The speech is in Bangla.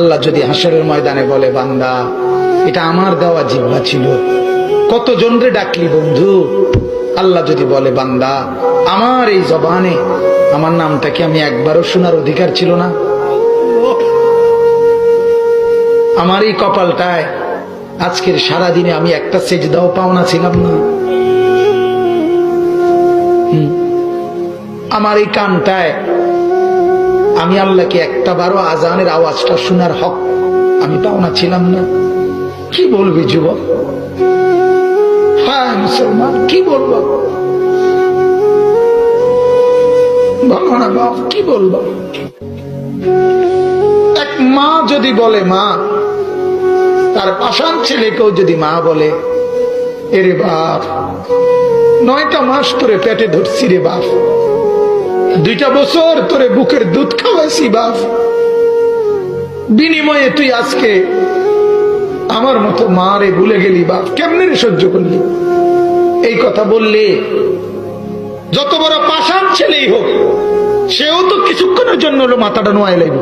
আল্লাহ যদি হাসরের ময়দানে বলে, বান্দা এটা আমার দেওয়া জিহ্বা ছিল, কতজন রে ডাকলি বন্ধু। আল্লাহ যদি বলে, বান্দা আমার এই জবানে আমার নামটা কি আমি একবারও শোনার অধিকার ছিল না? আমার এই কপালটায় আজকের সারাদিনে আমি একটা সেজদাও পাওনা ছিলাম না? আমার এই কানটায় আমি আল্লাহকে একটা বারো আজানের আওয়াজটা শোনার হক আমি পাওনা ছিলাম না? কি বলবি যুবক? হ্যাঁ মুসলমান, কি বলবো? বলো না বাপ, কি বলবো? এক মা যদি বলে, মা তার পাষাণ ছেলেকেও যদি মা বলে, এরে বাপ 9টা মাস তোরে পেটে ধরছি রে বাপ, 2টা বছর তোরে বুকের দুধ খাওয়াইছি বাপ, বিনিময়ে তুই আজকে আমার মতো মা রে ভুলে গেলি বাপ, কেমনে রে সহ্য করলি? এই কথা বললে যত বড় পাষাণ ছেলেই হোক, সেও তো কিছুক্ষণের জন্য মাথাটা নোয়াই লাগবে।